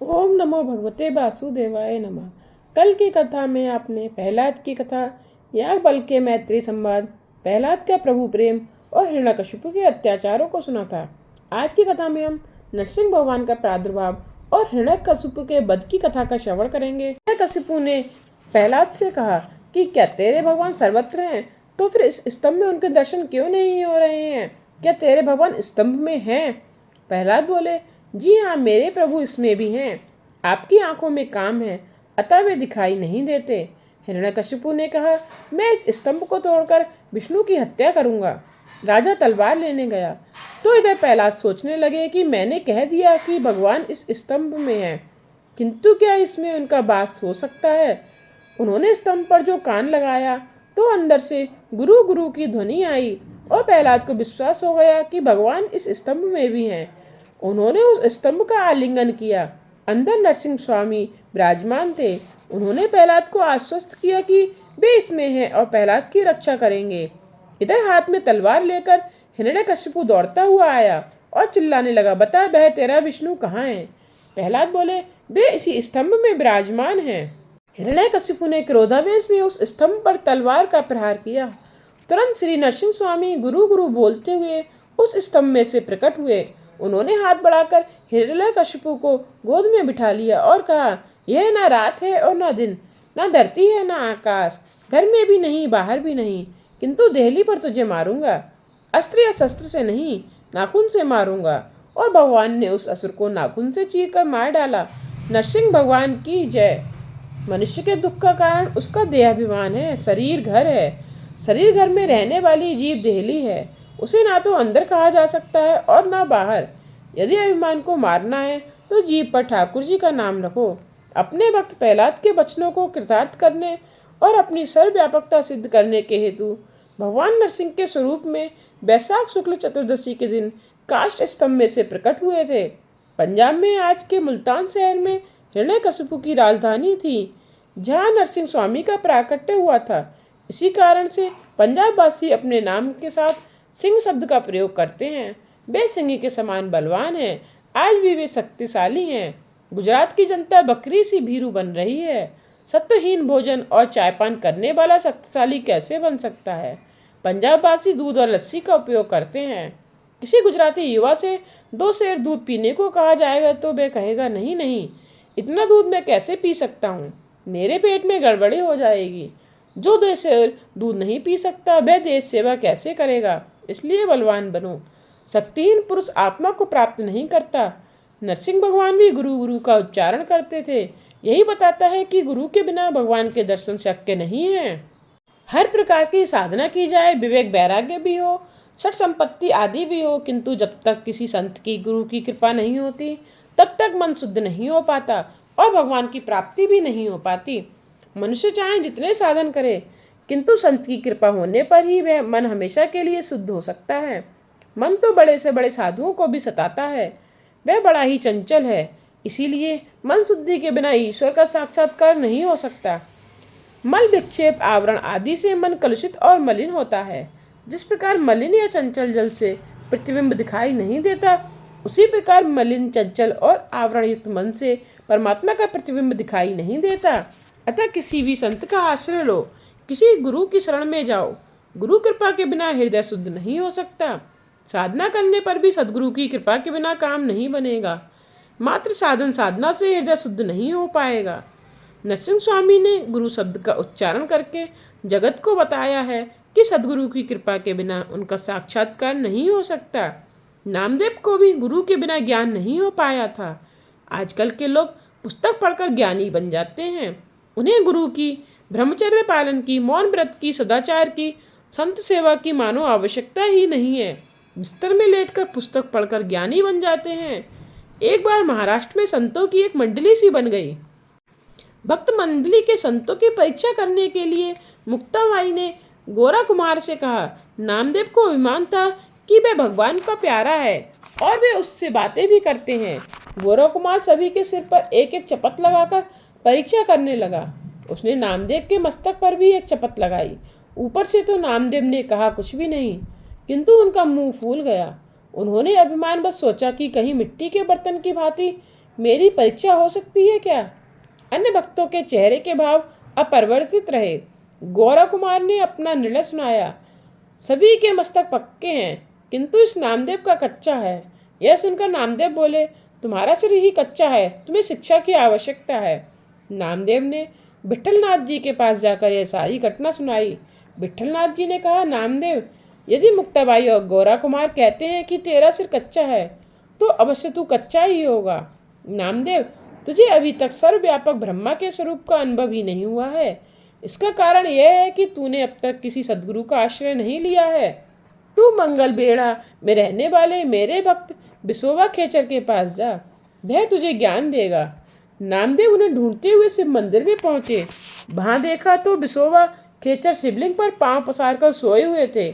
ओम नमो भगवते वासुदेवाय नमः। कल की कथा में आपने प्रहलाद की कथा, याज्ञवल्क्य के मैत्री संवाद, प्रहलाद का प्रभु प्रेम और हिरण्यकशिपु के अत्याचारों को सुना था। आज की कथा में हम नरसिंह भगवान का प्रादुर्भाव और हिरण्यकशिपु के वध की कथा का श्रवण करेंगे। हिरण्यकशिपु ने प्रहलाद से कहा कि क्या तेरे भगवान सर्वत्र हैं, तो फिर इस स्तंभ में उनके दर्शन क्यों नहीं हो रहे हैं? क्या तेरे भगवान स्तंभ में हैं? प्रहलाद बोले, जी हाँ, मेरे प्रभु इसमें भी हैं। आपकी आंखों में काम है, अतः वे दिखाई नहीं देते। हिरण्यकशिपु ने कहा, मैं इस स्तंभ को तोड़कर विष्णु की हत्या करूंगा। राजा तलवार लेने गया तो इधर प्रहलाद सोचने लगे कि मैंने कह दिया कि भगवान इस स्तंभ में है, किंतु क्या इसमें उनका वास हो सकता है? उन्होंने स्तंभ पर जो कान लगाया तो अंदर से गुरु गुरु की ध्वनि आई और प्रहलाद को विश्वास हो गया कि भगवान इस स्तंभ में भी हैं। उन्होंने उस स्तंभ का आलिंगन किया। अंदर नरसिंह स्वामी विराजमान थे। उन्होंने प्रहलाद को आश्वस्त किया कि वे इसमें हैं और प्रहलाद की रक्षा करेंगे। इधर हाथ में तलवार लेकर हिरण्यकशिपु दौड़ता हुआ आया और चिल्लाने लगा, बता वह तेरा विष्णु कहाँ है? प्रहलाद बोले, वे इसी स्तंभ में विराजमान हैं। हिरण्यकशिपु ने क्रोधावेश में उस स्तंभ पर तलवार का प्रहार किया। तुरंत श्री नरसिंह स्वामी गुरु गुरु बोलते हुए उस स्तंभ में से प्रकट हुए। उन्होंने हाथ बढ़ाकर हिरण्यकशिपु को गोद में बिठा लिया और कहा, यह ना रात है और ना दिन, ना धरती है ना आकाश, घर में भी नहीं बाहर भी नहीं, किंतु देहली पर तुझे मारूंगा। अस्त्र या शस्त्र से नहीं, नाखून से मारूंगा। और भगवान ने उस असुर को नाखून से चीर कर मार डाला। नरसिंह भगवान की जय। मनुष्य के दुख का कारण उसका देहाभिमान है, शरीर घर है। शरीर घर में रहने वाली जीव देहली है। उसे ना तो अंदर कहा जा सकता है और ना बाहर। यदि अभिमान को मारना है तो जीव पर ठाकुर जी का नाम रखो। अपने भक्त प्रहलाद के वचनों को कृतार्थ करने और अपनी सर्वव्यापकता सिद्ध करने के हेतु भगवान नरसिंह के स्वरूप में वैशाख शुक्ल चतुर्दशी के दिन काष्ठ स्तंभ में से प्रकट हुए थे। पंजाब में आज के मुल्तान शहर में हिरण्यकशिपु की राजधानी थी, जहाँ नरसिंह स्वामी का प्राकट्य हुआ था। इसी कारण से पंजाब वासी अपने नाम के साथ सिंह शब्द का प्रयोग करते हैं। वे सिंह के समान बलवान हैं। आज भी वे शक्तिशाली हैं। गुजरात की जनता बकरी सी भीरू बन रही है। सत्वहीन भोजन और चायपान करने वाला शक्तिशाली कैसे बन सकता है? पंजाब वासी दूध और लस्सी का उपयोग करते हैं। किसी गुजराती युवा से 2 सेर दूध पीने को कहा जाएगा तो वह कहेगा, नहीं नहीं, इतना दूध मैं कैसे पी सकता हूँ, मेरे पेट में गड़बड़ी हो जाएगी। जो 2 सेर दूध नहीं पी सकता वह देश सेवा कैसे करेगा? इसलिए बलवान बनो। शक्तिहीन पुरुष आत्मा को प्राप्त नहीं करता। नरसिंह भगवान भी गुरु गुरु का उच्चारण करते थे। यही बताता है कि गुरु के बिना भगवान के दर्शन शक्य नहीं है। हर प्रकार की साधना की जाए, विवेक वैराग्य भी हो, षट संपत्ति आदि भी हो, किंतु जब तक किसी संत की गुरु की कृपा नहीं होती तब तक मन शुद्ध नहीं हो पाता और भगवान की प्राप्ति भी नहीं हो पाती। मनुष्य चाहे जितने साधन करे, किंतु संत की कृपा होने पर ही वह मन हमेशा के लिए शुद्ध हो सकता है। मन तो बड़े से बड़े साधुओं को भी सताता है, वह बड़ा ही चंचल है। इसीलिए मन शुद्धि के बिना ईश्वर का साक्षात्कार नहीं हो सकता। मल विक्षेप आवरण आदि से मन कलुषित और मलिन होता है। जिस प्रकार मलिन या चंचल जल से प्रतिबिंब दिखाई नहीं देता, उसी प्रकार मलिन चंचल और आवरण युक्त मन से परमात्मा का प्रतिबिंब दिखाई नहीं देता। अतः किसी भी संत का आश्रय लो, किसी गुरु की शरण में जाओ। गुरु कृपा के बिना हृदय शुद्ध नहीं हो सकता। साधना करने पर भी सदगुरु की कृपा के बिना काम नहीं बनेगा। मात्र साधन साधना से हृदय शुद्ध नहीं हो पाएगा। नरसिंह स्वामी ने गुरु शब्द का उच्चारण करके जगत को बताया है कि सदगुरु की कृपा के बिना उनका साक्षात्कार नहीं हो सकता। नामदेव को भी गुरु के बिना ज्ञान नहीं हो पाया था। आजकल के लोग पुस्तक पढ़कर ज्ञानी बन जाते हैं। उन्हें गुरु की, ब्रह्मचर्य पालन की, मौन व्रत की, सदाचार की, संत सेवा की मानो आवश्यकता ही नहीं है। बिस्तर में लेटकर पुस्तक पढ़कर ज्ञानी बन जाते हैं। एक बार महाराष्ट्र में संतों की एक मंडली सी बन गई। भक्त मंडली के संतों की परीक्षा करने के लिए मुक्ताबाई ने गोरा कुमार से कहा। नामदेव को अभिमान था कि वह भगवान का प्यारा है और वे उससे बातें भी करते हैं। गोरा कुमार सभी के सिर पर एक एक चपत लगाकर परीक्षा करने लगा। उसने नामदेव के मस्तक पर भी एक चपत लगाई। ऊपर से तो नामदेव ने कहा कुछ भी नहीं, किंतु उनका मुंह फूल गया। उन्होंने अभिमान बस सोचा कि कहीं मिट्टी के बर्तन की भांति मेरी परीक्षा हो सकती है क्या? अन्य भक्तों के चेहरे के भाव अपरिवर्तित रहे। गौरा कुमार ने अपना निर्णय सुनाया। सभी के मस्तक पक्के हैं, किंतु इस नामदेव का कच्चा है। यह सुनकर नामदेव बोले, तुम्हारा शरीर ही कच्चा है, तुम्हें शिक्षा की आवश्यकता है। नामदेव ने विठलनाथ जी के पास जाकर यह सारी घटना सुनाई। विठलनाथ जी ने कहा, नामदेव, यदि मुक्ताबाई और गौरा कुमार कहते हैं कि तेरा सिर कच्चा है, तो अवश्य तू कच्चा ही होगा। नामदेव, तुझे अभी तक सर्वव्यापक ब्रह्मा के स्वरूप का अनुभव ही नहीं हुआ है। इसका कारण यह है कि तूने अब तक किसी सदगुरु का आश्रय नहीं लिया है। तू मंगल बेड़ा में रहने वाले मेरे भक्त बिसोबा खेचर के पास जा, वह तुझे ज्ञान देगा। नामदेव उन्हें ढूंढते हुए शिव मंदिर में पहुंचे। वहां देखा तो बिसोबा खेचर शिवलिंग पर पांव पसार कर सोए हुए थे।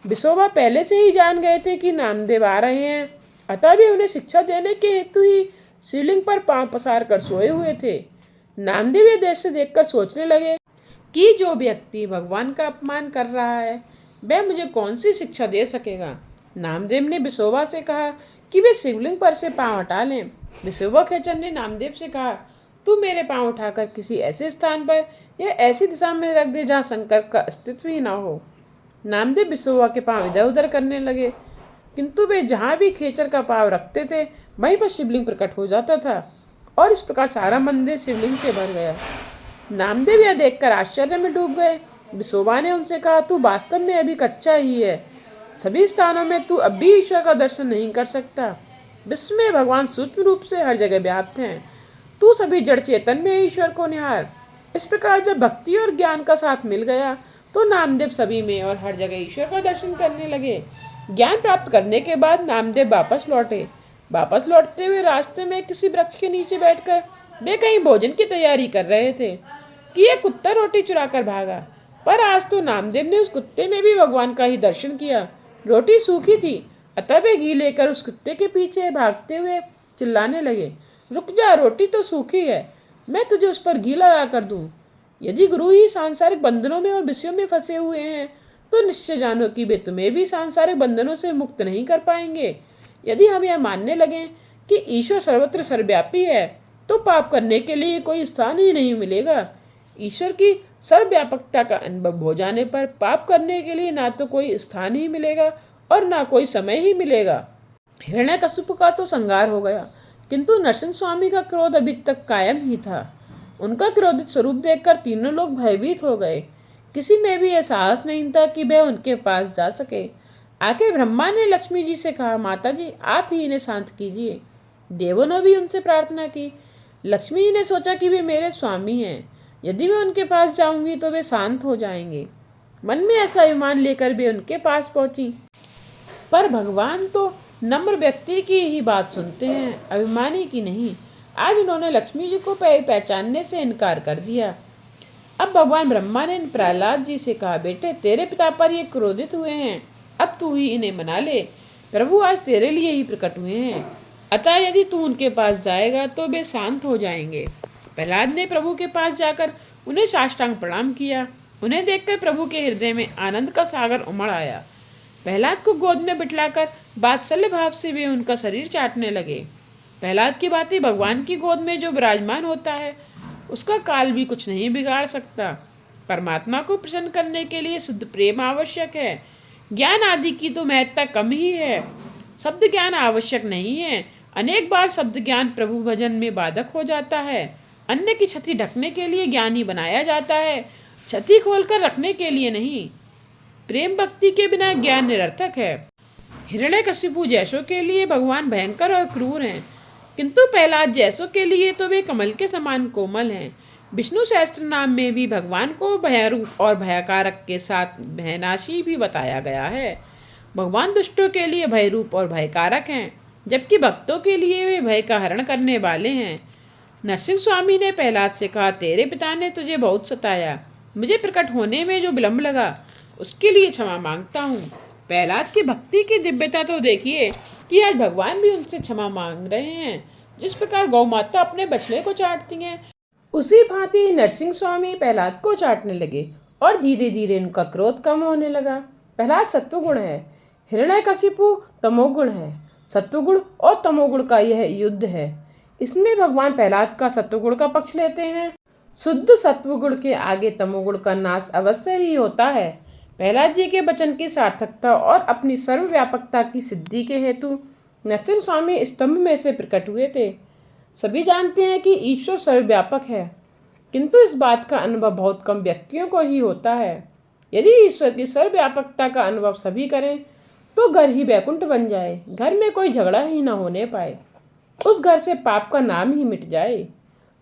बिसोबा पहले से ही जान गए थे कि नामदेव आ रहे हैं, अतः वे उन्हें शिक्षा देने के हेतु ही शिवलिंग पर पांव पसार कर सोए हुए थे। नामदेव यह दृश्य देखकर सोचने लगे कि जो व्यक्ति भगवान का अपमान कर रहा है, वह मुझे कौन सी शिक्षा दे सकेगा। नामदेव ने बिसोबा से कहा कि वे शिवलिंग पर से पांव हटा लें। बिसोबा खेचर ने नामदेव से कहा, तू मेरे पांव उठाकर किसी ऐसे स्थान पर या ऐसी दिशा में रख दे जहाँ शंकर का अस्तित्व ही ना हो। नामदेव बिसोबा के पांव इधर उधर करने लगे, किंतु वे जहाँ भी खेचर का पांव रखते थे वहीं पर शिवलिंग प्रकट हो जाता था और इस प्रकार सारा मंदिर शिवलिंग से भर गया। नामदेव यह देखकर आश्चर्य में डूब गए। बिसोबा ने उनसे कहा, तू वास्तव में अभी कच्चा ही है। सभी स्थानों में तू अब भी ईश्वर का दर्शन नहीं कर सकता। विश्व में भगवान सूक्ष्म रूप से हर जगह व्याप्त हैं। तू सभी जड़ चेतन में ईश्वर को निहार। इस प्रकार जब भक्ति और ज्ञान का साथ मिल गया तो नामदेव सभी में और हर जगह ईश्वर का दर्शन करने लगे। ज्ञान प्राप्त करने के बाद नामदेव वापस लौटे। वापस लौटते हुए रास्ते में किसी वृक्ष के नीचे बैठकर वे कहीं भोजन की तैयारी कर रहे थे कि एक कुत्ता रोटी चुरा कर भागा। पर आज तो नामदेव ने उस कुत्ते में भी भगवान का ही दर्शन किया। रोटी सूखी थी, अतः वे घी लेकर उस कुत्ते के पीछे भागते हुए चिल्लाने लगे, रुक जा, रोटी तो सूखी है, मैं तुझे उस पर घी लगा कर दूं। यदि गुरु ही सांसारिक बंधनों में और विषयों में फंसे हुए हैं तो निश्चय जानो कि वे तुम्हें भी सांसारिक बंधनों से मुक्त नहीं कर पाएंगे। यदि हम यह मानने लगें कि ईश्वर सर्वत्र सर्वव्यापी है तो पाप करने के लिए कोई स्थान ही नहीं मिलेगा। ईश्वर की सर्वव्यापकता का अनुभव हो जाने पर पाप करने के लिए ना तो कोई स्थान ही मिलेगा और ना कोई समय ही मिलेगा। हिरण्यकशिपु का तो संहार हो गया, किंतु नरसिंह स्वामी का क्रोध अभी तक कायम ही था। उनका क्रोधित स्वरूप देखकर तीनों लोग भयभीत हो गए। किसी में भी यह साहस नहीं था कि वह उनके पास जा सके। आखिर ब्रह्मा ने लक्ष्मी जी से कहा, माता जी, आप ही इन्हें शांत कीजिए। देवों ने भी उनसे प्रार्थना की। लक्ष्मी जी ने सोचा कि वे मेरे स्वामी हैं, यदि मैं उनके पास जाऊंगी तो वे शांत हो जाएंगे। मन में ऐसा अभिमान लेकर वे उनके पास पहुंची। पर भगवान तो नम्र व्यक्ति की ही बात सुनते हैं, अभिमानी की नहीं। आज उन्होंने लक्ष्मी जी को पहचानने से इनकार कर दिया। अब भगवान ब्रह्मा ने प्रहलाद जी से कहा, बेटे, तेरे पिता पर ये क्रोधित हुए हैं, अब तू ही इन्हें मना ले। प्रभु आज तेरे लिए ही प्रकट हुए हैं, अतः यदि तू उनके पास जाएगा तो वे शांत हो जाएंगे। प्रहलाद ने प्रभु के पास जाकर उन्हें साष्टांग प्रणाम किया। उन्हें देखकर प्रभु के हृदय में आनंद का सागर उमड़ आया। प्रहलाद को गोद में बिठलाकर वात्सल्य भाव से वे उनका शरीर चाटने लगे। प्रहलाद की बातें भगवान की गोद में जो विराजमान होता है उसका काल भी कुछ नहीं बिगाड़ सकता। परमात्मा को प्रसन्न करने के लिए शुद्ध प्रेम आवश्यक है। ज्ञान आदि की तो महत्ता कम ही है। शब्द ज्ञान आवश्यक नहीं है। अनेक बार शब्द ज्ञान प्रभु भजन में बाधक हो जाता है। अन्य की क्षति ढकने के लिए ज्ञानी बनाया जाता है, क्षति खोलकर रखने के लिए नहीं। प्रेम भक्ति के बिना ज्ञान निरर्थक है। हिरण्यकशिपु जैसों के लिए भगवान भयंकर और क्रूर हैं, किंतु प्रहलाद जैसों के लिए तो वे कमल के समान कोमल हैं। विष्णु सहस्त्र नाम में भी भगवान को भयरूप और भयकारक के साथ भयनाशी भी बताया गया है। भगवान दुष्टों के लिए भयरूप और भयकारक हैं, जबकि भक्तों के लिए वे भय का हरण करने वाले हैं। नरसिंह स्वामी ने प्रहलाद से कहा, तेरे पिता ने तुझे बहुत सताया, मुझे प्रकट होने में जो विलम्ब लगा उसके लिए क्षमा मांगता हूँ। प्रहलाद की भक्ति की दिव्यता तो देखिए कि आज भगवान भी उनसे क्षमा मांग रहे हैं। जिस प्रकार गौ माता अपने बछड़े को चाटती हैं, उसी भांति नरसिंह स्वामी प्रहलाद को चाटने लगे और धीरे धीरे उनका क्रोध कम होने लगा। प्रहलाद सत्वगुण है, हिरण्यकशिपु तमोगुण है। सत्वगुण और तमोगुण का यह युद्ध है। इसमें भगवान प्रहलाद का सत्वगुण का पक्ष लेते हैं। शुद्ध सत्वगुण के आगे तमोगुण का नाश अवश्य ही होता है। प्रहलाद जी के वचन की सार्थकता और अपनी सर्वव्यापकता की सिद्धि के हेतु नरसिंह स्वामी स्तंभ में से प्रकट हुए थे। सभी जानते हैं कि ईश्वर सर्वव्यापक है, किंतु इस बात का अनुभव बहुत कम व्यक्तियों को ही होता है। यदि ईश्वर की सर्वव्यापकता का अनुभव सभी करें तो घर ही वैकुंठ बन जाए, घर में कोई झगड़ा ही न होने पाए, उस घर से पाप का नाम ही मिट जाए।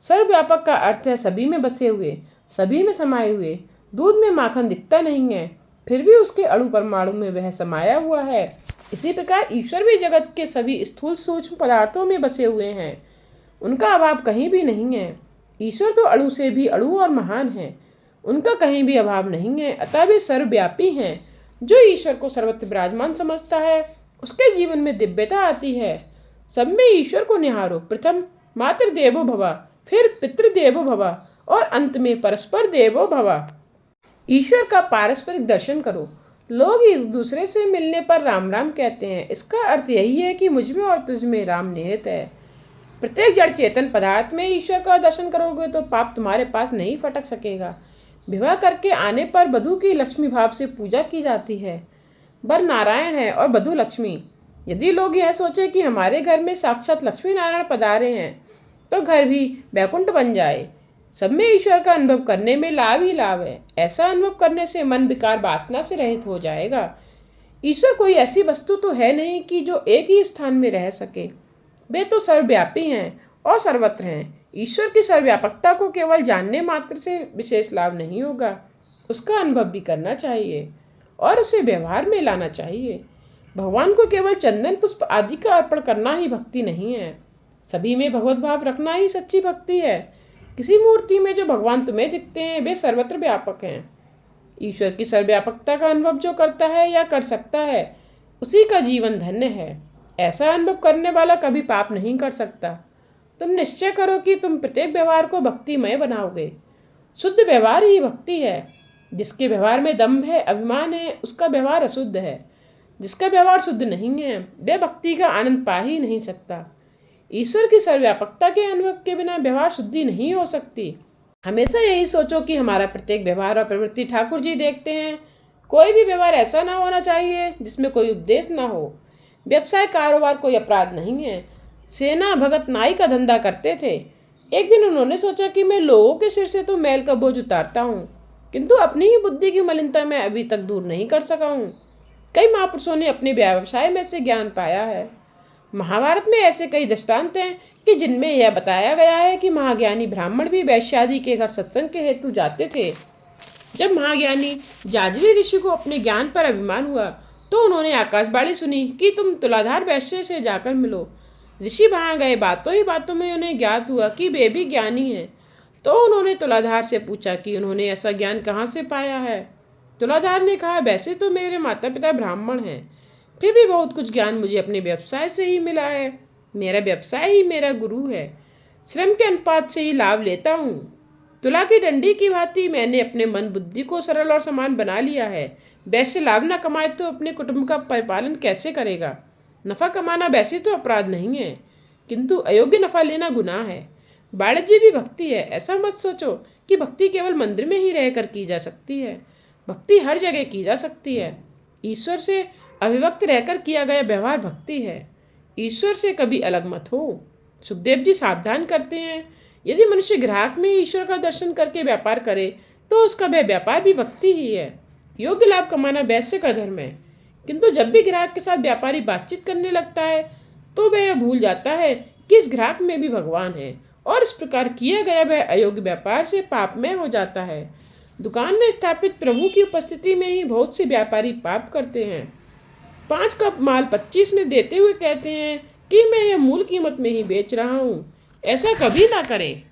सर्वव्यापक का अर्थ है सभी में बसे हुए, सभी में समाये हुए। दूध में माखन दिखता नहीं है, फिर भी उसके अणु परमाणु में वह समाया हुआ है। इसी प्रकार ईश्वर भी जगत के सभी स्थूल सूक्ष्म पदार्थों में बसे हुए हैं, उनका अभाव कहीं भी नहीं है। ईश्वर तो अणु से भी अणु और महान है, उनका कहीं भी अभाव नहीं है, अतः वे सर्वव्यापी हैं। जो ईश्वर को सर्वत्र विराजमान समझता है उसके जीवन में दिव्यता आती है। सब में ईश्वर को निहारो, प्रथम मातृ देवो भवा, फिर पितृदेवो भवा और अंत में परस्पर देवो भवा। ईश्वर का पारस्परिक दर्शन करो। लोग एक दूसरे से मिलने पर राम राम कहते हैं, इसका अर्थ यही है कि मुझ में और तुझ में राम निहित है। प्रत्येक जड़ चेतन पदार्थ में ईश्वर का दर्शन करोगे तो पाप तुम्हारे पास नहीं फटक सकेगा। विवाह करके आने पर वधू की लक्ष्मी भाव से पूजा की जाती है। वर नारायण है और वधू लक्ष्मी। यदि लोग यह सोचे कि हमारे घर में साक्षात लक्ष्मी नारायण पधारे हैं तो घर भी वैकुंठ बन जाए। सब में ईश्वर का अनुभव करने में लाभ ही लाभ है। ऐसा अनुभव करने से मन विकार वासना से रहित हो जाएगा। ईश्वर कोई ऐसी वस्तु तो है नहीं कि जो एक ही स्थान में रह सके। वे तो सर्वव्यापी हैं और सर्वत्र हैं। ईश्वर की सर्वव्यापकता को केवल जानने मात्र से विशेष लाभ नहीं होगा, उसका अनुभव भी करना चाहिए और उसे व्यवहार में लाना चाहिए। भगवान को केवल चंदन पुष्प आदि का अर्पण करना ही भक्ति नहीं है, सभी में भगवत भाव रखना ही सच्ची भक्ति है। किसी मूर्ति में जो भगवान तुम्हें दिखते हैं वे सर्वत्र व्यापक हैं। ईश्वर की सर्वव्यापकता का अनुभव जो करता है या कर सकता है उसी का जीवन धन्य है। ऐसा अनुभव करने वाला कभी पाप नहीं कर सकता। तुम निश्चय करो कि तुम प्रत्येक व्यवहार को भक्तिमय बनाओगे। शुद्ध व्यवहार ही भक्ति है। जिसके व्यवहार में दम्भ है, अभिमान है, उसका व्यवहार अशुद्ध है। जिसका व्यवहार शुद्ध नहीं है वह भक्ति का आनंद पा ही नहीं सकता। ईश्वर की सर्वव्यापकता के अनुभव के बिना व्यवहार शुद्धि नहीं हो सकती। हमेशा यही सोचो कि हमारा प्रत्येक व्यवहार और प्रवृत्ति ठाकुर जी देखते हैं। कोई भी व्यवहार ऐसा ना होना चाहिए जिसमें कोई उपदेश ना हो। व्यवसाय कारोबार कोई अपराध नहीं है। सेना भगत नाई का धंधा करते थे। एक दिन उन्होंने सोचा कि मैं लोगों के सिर से तो मैल का बोझ उतारता हूँ, किंतु अपनी ही बुद्धि की मलिनता मैं अभी तक दूर नहीं कर सका हूँ। कई महापुरुषों ने अपने व्यवसाय में से ज्ञान पाया है। महाभारत में ऐसे कई दृष्टांत हैं कि जिनमें यह बताया गया है कि महाज्ञानी ब्राह्मण भी वैश्यादि के घर सत्संग के हेतु जाते थे। जब महाज्ञानी जाजली ऋषि को अपने ज्ञान पर अभिमान हुआ तो उन्होंने आकाशवाणी सुनी कि तुम तुलाधार वैश्य से जाकर मिलो। ऋषि वहाँ गए। बातों ही बातों में उन्हें ज्ञात हुआ कि वे भी ज्ञानी हैं। तो उन्होंने तुलाधार से पूछा कि उन्होंने ऐसा ज्ञान कहाँ से पाया है। तुलाधार ने कहा, वैसे तो मेरे माता पिता ब्राह्मण हैं, फिर भी बहुत कुछ ज्ञान मुझे अपने व्यवसाय से ही मिला है। मेरा व्यवसाय ही मेरा गुरु है। श्रम के अनुपात से ही लाभ लेता हूँ। तुला की डंडी की भांति मैंने अपने मन बुद्धि को सरल और समान बना लिया है। वैसे लाभ न कमाए तो अपने कुटुंब का परिपालन कैसे करेगा। नफा कमाना वैसे तो अपराध नहीं है, किंतु अयोग्य नफा लेना गुनाह है। वाणिज्य भी भक्ति है। ऐसा मत सोचो कि भक्ति केवल मंदिर में ही रहकर की जा सकती है। भक्ति हर जगह की जा सकती है। ईश्वर से अभिव्यक्त रहकर किया गया व्यवहार भक्ति है। ईश्वर से कभी अलग मत हो। सुखदेव जी सावधान करते हैं, यदि मनुष्य ग्राहक में ईश्वर का दर्शन करके व्यापार करे तो उसका वह व्यापार भी भक्ति ही है। योग्य लाभ कमाना वैश्य का धर्म है, किंतु जब भी ग्राहक के साथ व्यापारी बातचीत करने लगता है तो वह भूल जाता है कि इस ग्राहक में भी भगवान है, और इस प्रकार किया गया वह अयोग्य व्यापार से पापमय हो जाता है। दुकान में स्थापित प्रभु की उपस्थिति में ही बहुत से व्यापारी पाप करते हैं। 5 कप माल 25 में देते हुए कहते हैं कि मैं यह मूल कीमत में ही बेच रहा हूँ। ऐसा कभी ना करें।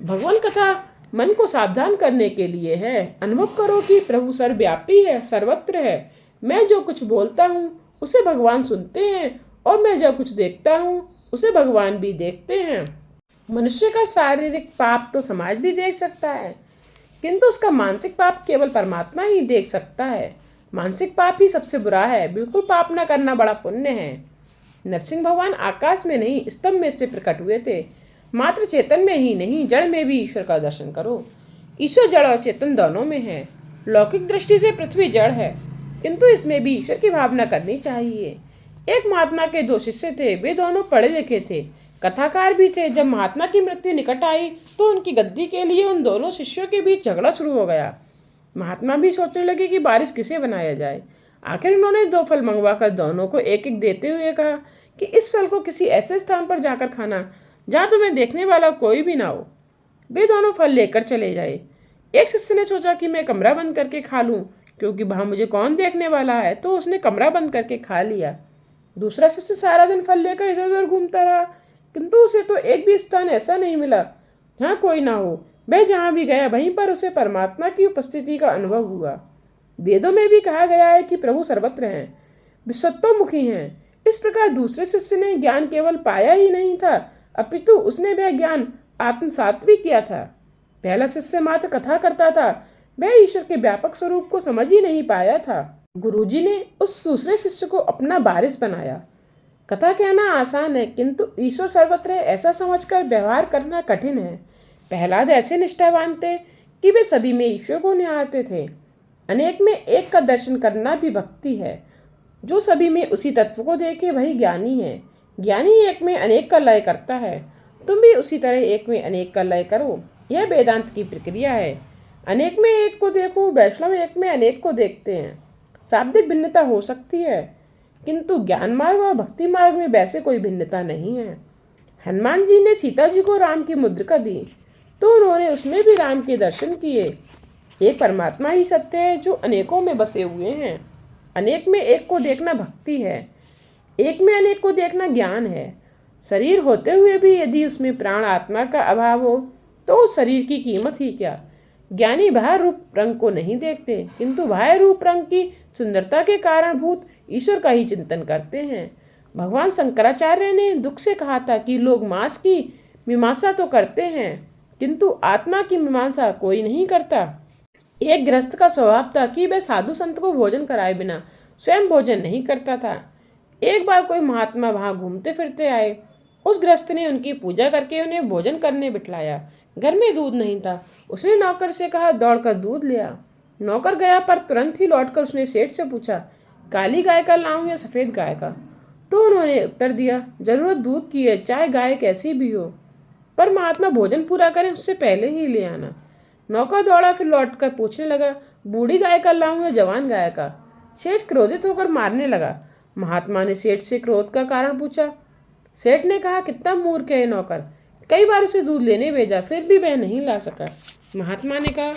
भगवान कथा मन को सावधान करने के लिए है। अनुभव करो कि प्रभु सर्वव्यापी है, सर्वत्र है। मैं जो कुछ बोलता हूँ उसे भगवान सुनते हैं, और मैं जो कुछ देखता हूँ उसे भगवान भी देखते हैं। मनुष्य का शारीरिक पाप तो समाज भी देख सकता है, किंतु उसका मानसिक पाप केवल परमात्मा ही देख सकता है। मानसिक पाप ही सबसे बुरा है। बिल्कुल पाप न करना बड़ा पुण्य है। नरसिंह भगवान आकाश में नहीं, स्तंभ में से प्रकट हुए थे। मात्र चेतन में ही नहीं, जड़ में भी ईश्वर का दर्शन करो। ईश्वर जड़ और चेतन दोनों में है। लौकिक दृष्टि से पृथ्वी जड़ है, किंतु इसमें भी ईश्वर की भावना करनी चाहिए। एक महात्मा के दो शिष्य थे, वे दोनों पढ़े लिखे थे, कथाकार भी थे। जब महात्मा की मृत्यु निकट आई तो उनकी गद्दी के लिए उन दोनों शिष्यों के बीच झगड़ा शुरू हो गया। महात्मा भी सोचने लगे कि बारिश किसे बनाया जाए। आखिर उन्होंने 2 फल मंगवाकर दोनों को एक एक देते हुए कहा कि इस फल को किसी ऐसे स्थान पर जाकर खाना जहाँ तुम्हें देखने वाला कोई भी ना हो। वे दोनों फल लेकर चले जाए। एक शिष्य ने सोचा कि मैं कमरा बंद करके खा लूं, क्योंकि वहां मुझे कौन देखने वाला है, तो उसने कमरा बंद करके खा लिया। दूसरा शिष्य सारा दिन फल लेकर इधर उधर घूमता रहा, किंतु उसे तो एक भी स्थान ऐसा नहीं मिला जहाँ कोई ना हो। वह जहाँ भी गया वहीं पर उसे परमात्मा की उपस्थिति का अनुभव हुआ। वेदों में भी कहा गया है कि प्रभु सर्वत्र हैं, विश्वतोमुखी हैं। इस प्रकार दूसरे शिष्य ने ज्ञान केवल पाया ही नहीं था, अपितु उसने वह ज्ञान आत्मसात भी किया था। पहला शिष्य मात्र कथा करता था, वह ईश्वर के व्यापक स्वरूप को समझ ही नहीं पाया था। गुरुजी ने उस दूसरे शिष्य को अपना वारिस बनाया। कथा कहना आसान है, किंतु ईश्वर सर्वत्र है ऐसा समझकर व्यवहार करना कठिन है। प्रहलाद ऐसे निष्ठावान थे कि वे सभी में ईश्वर को निहारते थे। अनेक में एक का दर्शन करना भी भक्ति है। जो सभी में उसी तत्व को देखे वही ज्ञानी है। ज्ञानी एक में अनेक का लय करता है। तुम भी उसी तरह एक में अनेक का लय करो, यह वेदांत की प्रक्रिया है। अनेक में एक को देखो, वैष्णव एक में अनेक को देखते हैं। शाब्दिक भिन्नता हो सकती है, किंतु ज्ञान मार्ग और भक्ति मार्ग में वैसे कोई भिन्नता नहीं है। हनुमान जी ने सीता जी को राम की मुद्रिका दी, तो उन्होंने उसमें भी राम के दर्शन किए। एक परमात्मा ही सत्य है जो अनेकों में बसे हुए हैं। अनेक में एक को देखना भक्ति है, एक में अनेक को देखना ज्ञान है। शरीर होते हुए भी यदि उसमें प्राण आत्मा का अभाव हो तो उस शरीर की कीमत ही क्या। ज्ञानी बाहर रूप रंग को नहीं देखते, किंतु बाह्य रूप रंग की सुंदरता के कारणभूत ईश्वर का ही चिंतन करते हैं। भगवान शंकराचार्य ने दुख से कहा था कि लोग मांस की मीमांसा तो करते हैं, किंतु आत्मा की मीमांसा कोई नहीं करता। एक गृहस्थ का स्वभाव था कि वह साधु संत को भोजन कराए बिना स्वयं भोजन नहीं करता था। एक बार कोई महात्मा वहां घूमते फिरते आए। उस गृहस्थ ने उनकी पूजा करके उन्हें भोजन करने बिठलाया। घर में दूध नहीं था। उसने नौकर से कहा, दौड़कर दूध ले आ। नौकर गया, पर तुरंत ही लौटकर उसने सेठ से पूछा, काली गाय का लाऊं या सफ़ेद गाय का। तो उन्होंने उत्तर दिया, जरूरत दूध की है, चाहे गाय कैसी भी हो, पर महात्मा भोजन पूरा करें उससे पहले ही ले आना। नौकर दौड़ा, फिर लौटकर पूछने लगा, बूढ़ी गाय का लाऊं या जवान गाय का। सेठ क्रोधित होकर मारने लगा। महात्मा ने सेठ से क्रोध का कारण पूछा। सेठ ने कहा, कितना मूर्ख है नौकर, कई बार उसे दूध लेने भेजा, फिर भी वह नहीं ला सका। महात्मा ने कहा,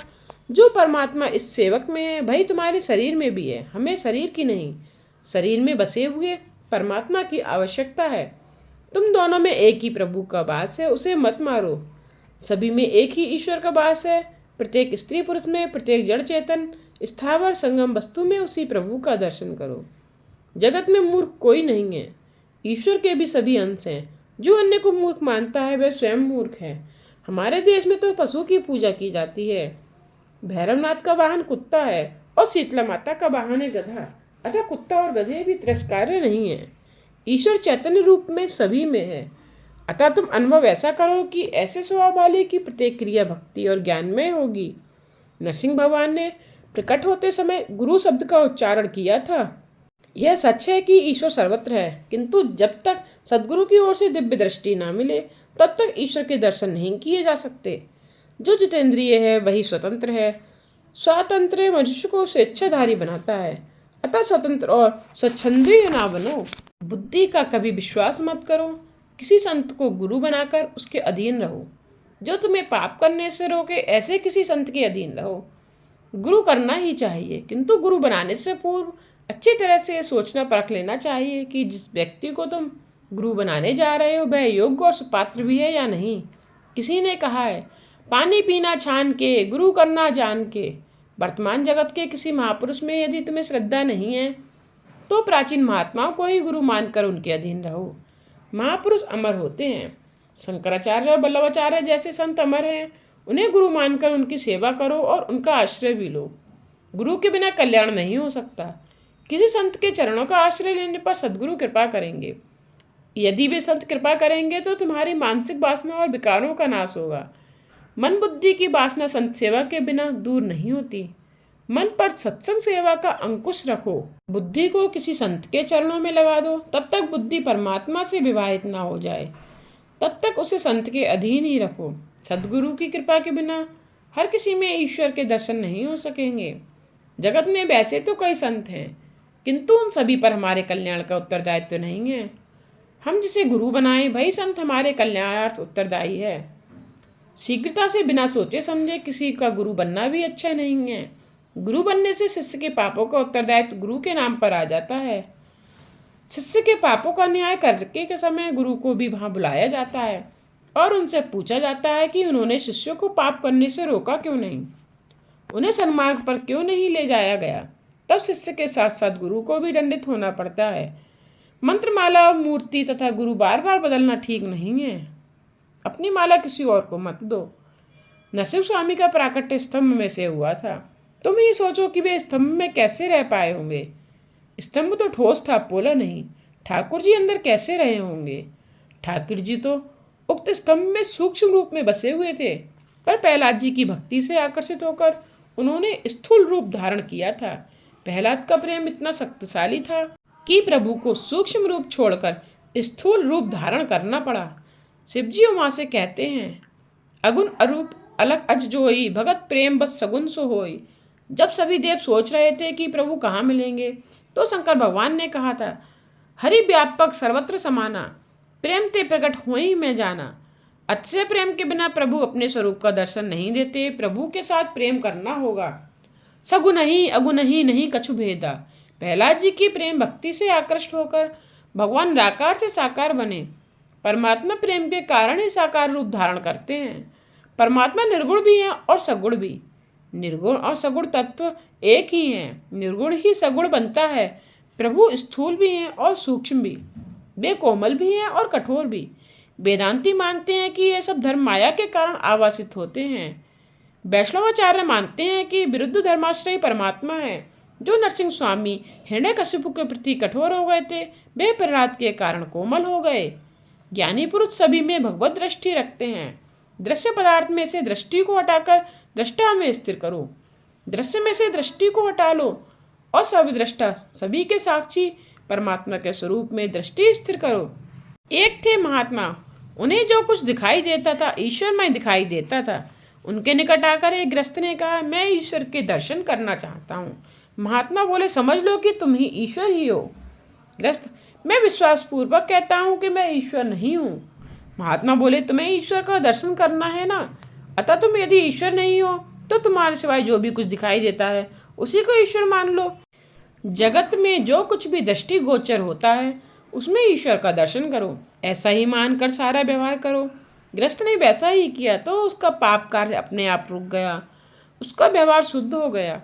जो परमात्मा इस सेवक में है वही तुम्हारे शरीर में भी है। हमें शरीर की नहीं, शरीर में बसे हुए परमात्मा की आवश्यकता है। तुम दोनों में एक ही प्रभु का वास है, उसे मत मारो। सभी में एक ही ईश्वर का वास है। प्रत्येक स्त्री पुरुष में, प्रत्येक जड़ चेतन स्थावर संगम वस्तु में उसी प्रभु का दर्शन करो। जगत में मूर्ख कोई नहीं है, ईश्वर के भी सभी अंश हैं। जो अन्य को मूर्ख मानता है वह स्वयं मूर्ख है। हमारे देश में तो पशु की पूजा की जाती है। भैरवनाथ का वाहन कुत्ता है और शीतला माता का वाहन है गधा, अतः कुत्ता और गधे भी तिरस्कार्य नहीं है। ईश्वर चैतन्य रूप में सभी में है, अतः तुम अनुभव ऐसा करो कि ऐसे स्वभाव वाले की प्रत्येक क्रिया भक्ति और ज्ञान में होगी। नरसिंह भगवान ने प्रकट होते समय गुरु शब्द का उच्चारण किया था। यह सच है कि ईश्वर सर्वत्र है, किंतु जब तक सद्गुरु की ओर से दिव्य दृष्टि ना मिले तब तक ईश्वर के दर्शन नहीं किए जा सकते। जो जितेंद्रिय है वही स्वतंत्र है। स्वातंत्र्य मनुष्य को स्वेच्छाधारी बनाता है, अतः स्वतंत्र और स्वच्छंद्रिय ना बनो। बुद्धि का कभी विश्वास मत करो। किसी संत को गुरु बनाकर उसके अधीन रहो। जो तुम्हें पाप करने से रोके ऐसे किसी संत के अधीन रहो। गुरु करना ही चाहिए, किंतु गुरु बनाने से पूर्व अच्छी तरह से सोचना परख लेना चाहिए कि जिस व्यक्ति को तुम गुरु बनाने जा रहे हो वह योग्य और सुपात्र भी है या नहीं। किसी ने कहा है, पानी पीना छान के, गुरु करना जान के। वर्तमान जगत के किसी महापुरुष में यदि तुम्हें श्रद्धा नहीं है तो प्राचीन महात्माओं को ही गुरु मानकर उनके अधीन रहो। महापुरुष अमर होते हैं। शंकराचार्य और वल्लभाचार्य जैसे संत अमर हैं। उन्हें गुरु मानकर उनकी सेवा करो और उनका आश्रय भी लो। गुरु के बिना कल्याण नहीं हो सकता। किसी संत के चरणों का आश्रय लेने पर सद्गुरु कृपा करेंगे। यदि वे संत कृपा करेंगे तो तुम्हारी मानसिक वासना और विकारों का नाश होगा। मन बुद्धि की वासना संत सेवा के बिना दूर नहीं होती। मन पर सत्संग सेवा का अंकुश रखो। बुद्धि को किसी संत के चरणों में लगा दो। तब तक बुद्धि परमात्मा से विवाहित ना हो जाए, तब तक उसे संत के अधीन ही रखो। सद्गुरु की कृपा के बिना हर किसी में ईश्वर के दर्शन नहीं हो सकेंगे। जगत में वैसे तो कई संत हैं, किंतु उन सभी पर हमारे कल्याण का उत्तरदायित्व नहीं है। हम जिसे गुरु बनाएं वही संत हमारे कल्याणार्थ उत्तरदायी है। शीघ्रता से बिना सोचे समझे किसी का गुरु बनना भी अच्छा नहीं है। गुरु बनने से शिष्य के पापों का उत्तरदायित्व गुरु के नाम पर आ जाता है। शिष्य के पापों का न्याय करके के समय गुरु को भी वहां बुलाया जाता है और उनसे पूछा जाता है कि उन्होंने शिष्यों को पाप करने से रोका क्यों नहीं, उन्हें सन्मार्ग पर क्यों नहीं ले जाया गया। तब शिष्य के साथ साथ गुरु को भी दंडित होना पड़ता है। मंत्रमाला और मूर्ति तथा गुरु बार बार बदलना ठीक नहीं है। अपनी माला किसी और को मत दो। नरसिंह स्वामी का प्राकट्य स्तंभ में से हुआ था। तुम ही सोचो कि वे स्तंभ में कैसे रह पाए होंगे। स्तंभ तो ठोस था, पोला नहीं। ठाकुर जी अंदर कैसे रहे होंगे। ठाकुर जी तो उक्त स्तंभ में सूक्ष्म रूप में बसे हुए थे, पर प्रहलाद जी की भक्ति से आकर्षित होकर उन्होंने स्थूल रूप धारण किया था। प्रहलाद का प्रेम इतना शक्तिशाली था कि प्रभु को सूक्ष्म रूप छोड़कर स्थूल रूप धारण करना पड़ा। शिवजी वहां से कहते हैं, अगुण अरूप अलग अज जोई, भगत प्रेम बस सगुन सो होई। जब सभी देव सोच रहे थे कि प्रभु कहाँ मिलेंगे, तो शंकर भगवान ने कहा था, हरि व्यापक सर्वत्र समाना, प्रेम ते प्रकट होई मैं जाना। अतिशय प्रेम के बिना प्रभु अपने स्वरूप का दर्शन नहीं देते। प्रभु के साथ प्रेम करना होगा। सगुन ही अगुन ही नहीं कछु भेदा। प्रहलाद जी की प्रेम भक्ति से आकृष्ट होकर भगवान निराकार से साकार बने। परमात्मा प्रेम के कारण ही साकार रूप धारण करते हैं। परमात्मा निर्गुण भी है और सगुण भी। निर्गुण और सगुण तत्व एक ही हैं। निर्गुण ही सगुण बनता है। प्रभु स्थूल भी हैं और सूक्ष्म भी। वे कोमल भी हैं और कठोर भी। वेदांती मानते हैं कि ये सब धर्म माया के कारण आवासित होते हैं। वैष्णवाचार्य मानते हैं कि विरुद्ध धर्माश्रयी परमात्मा है। जो नरसिंह स्वामी हिरण्यकशिपु के प्रति कठोर हो गए थे, वे प्रहलाद के कारण कोमल हो गए। ज्ञानी पुरुष सभी में भगवत दृष्टि रखते हैं। दृश्य पदार्थ में से दृष्टि को हटाकर दृष्टा में स्थिर करो। दृश्य में से दृष्टि को हटा लो और सब दृष्टा सभी के साक्षी परमात्मा के स्वरूप में दृष्टि स्थिर करो। एक थे महात्मा, उन्हें जो कुछ दिखाई देता था ईश्वरमय दिखाई देता था। उनके निकट आकर एक गृहस्थ ने कहा, मैं ईश्वर के दर्शन करना चाहता हूँ। महात्मा बोले, समझ लो कि तुम ही ईश्वर ही हो। गृहस्थ, मैं विश्वासपूर्वक कहता हूँ कि मैं ईश्वर नहीं हूँ। महात्मा बोले, तुम्हें ईश्वर का दर्शन करना है ना, अतः तुम यदि ईश्वर नहीं हो तो तुम्हारे सिवाय जो भी कुछ दिखाई देता है उसी को ईश्वर मान लो। जगत में जो कुछ भी दृष्टि गोचर होता है उसमें ईश्वर का दर्शन करो, ऐसा ही मानकर सारा व्यवहार करो। गृहस्थ ने वैसा ही किया तो उसका पाप कार्य अपने आप रुक गया, उसका व्यवहार शुद्ध हो गया।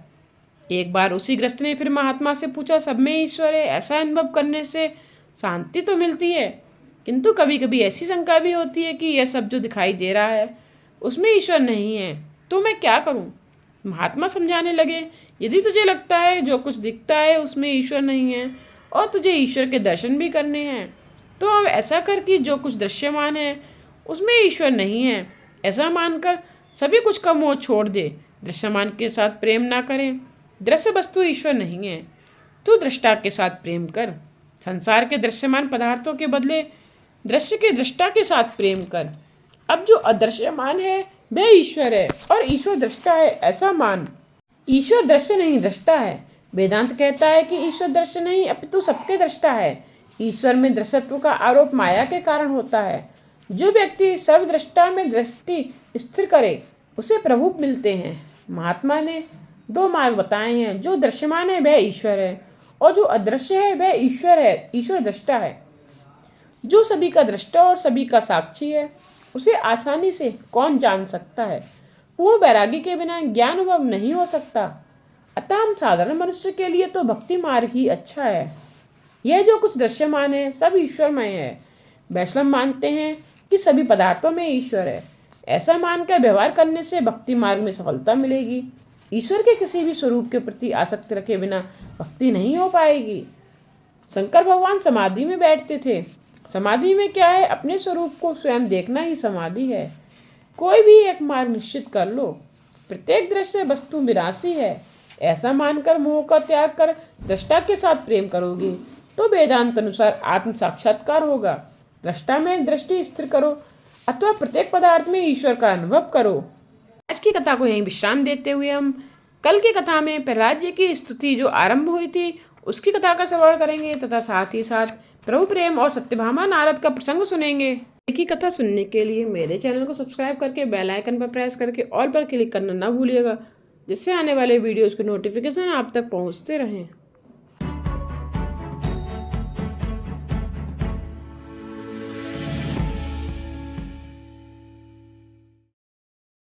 एक बार उसी गृहस्थ ने फिर महात्मा से पूछा, सब में ईश्वर है, ऐसा अनुभव करने से शांति तो मिलती है, किंतु कभी कभी ऐसी शंका भी होती है कि यह सब जो दिखाई दे रहा है उसमें ईश्वर नहीं है, तो मैं क्या करूं? महात्मा समझाने लगे, यदि तुझे लगता है जो कुछ दिखता है उसमें ईश्वर नहीं है और तुझे ईश्वर के दर्शन भी करने हैं, तो अब ऐसा कर कि जो कुछ दृश्यमान है उसमें ईश्वर नहीं है, ऐसा मानकर सभी कुछ का मोह छोड़ दे। दृश्यमान के साथ प्रेम ना करें। दृश्य वस्तु ईश्वर नहीं है, तू दृष्टा के साथ प्रेम कर। संसार के दृश्यमान पदार्थों के बदले दृश्य के दृष्टा के साथ प्रेम कर। अब जो अदृश्यमान है वह ईश्वर है और ईश्वर दृष्टा है, ऐसा मान। ईश्वर दृश्य नहीं दृष्टा है। वेदांत कहता है कि ईश्वर दृश्य नहीं अपितु सबके दृष्टा है। ईश्वर में दृश्यत्व का आरोप माया के कारण होता है। जो व्यक्ति सर्वदृष्टा में दृष्टि स्थिर करे उसे प्रभु मिलते हैं। महात्मा ने दो मार्ग बताए हैं, जो दृश्यमान है वह ईश्वर है और जो अदृश्य है वह ईश्वर है, ईश्वर दृष्टा है। जो सभी का दृष्टा और सभी का साक्षी है उसे आसानी से कौन जान सकता है। पूर्ण वैरागी के बिना ज्ञान अनुभव नहीं हो सकता। अतः हम साधारण मनुष्य के लिए तो भक्ति मार्ग ही अच्छा है। यह जो कुछ दृश्यमान है सब ईश्वरमय है। वैष्णव मानते हैं कि सभी पदार्थों में ईश्वर है। ऐसा मानकर व्यवहार करने से भक्ति मार्ग में सफलता मिलेगी। ईश्वर के किसी भी स्वरूप के प्रति आसक्ति रखे बिना भक्ति नहीं हो पाएगी। शंकर भगवान समाधि में बैठते थे। समाधि में क्या है, अपने स्वरूप को स्वयं देखना ही समाधि है। कोई भी एक मार्ग निश्चित कर लो। प्रत्येक दृश्य वस्तु विनाशी है, ऐसा मानकर मोह का त्याग कर दृष्टा के साथ प्रेम करोगे तो वेदांत अनुसार आत्म साक्षात्कार होगा। दृष्टा में दृष्टि स्थिर करो अथवा प्रत्येक पदार्थ में ईश्वर का अनुभव करो। आज की कथा को यहीं विश्राम देते हुए हम कल की कथा में प्रहलाद जी की स्तुति जो आरंभ हुई थी उसकी कथा का श्रवण करेंगे तथा साथ ही साथ प्रभु प्रेम और सत्यभामा नारद का प्रसंग सुनेंगे। की कथा सुनने के लिए मेरे चैनल को सब्सक्राइब करके बेल आइकन पर प्रेस करके ऑल पर क्लिक करना ना भूलिएगा, जिससे आने वाले वीडियोज़ के नोटिफिकेशन आप तक पहुंचते रहें।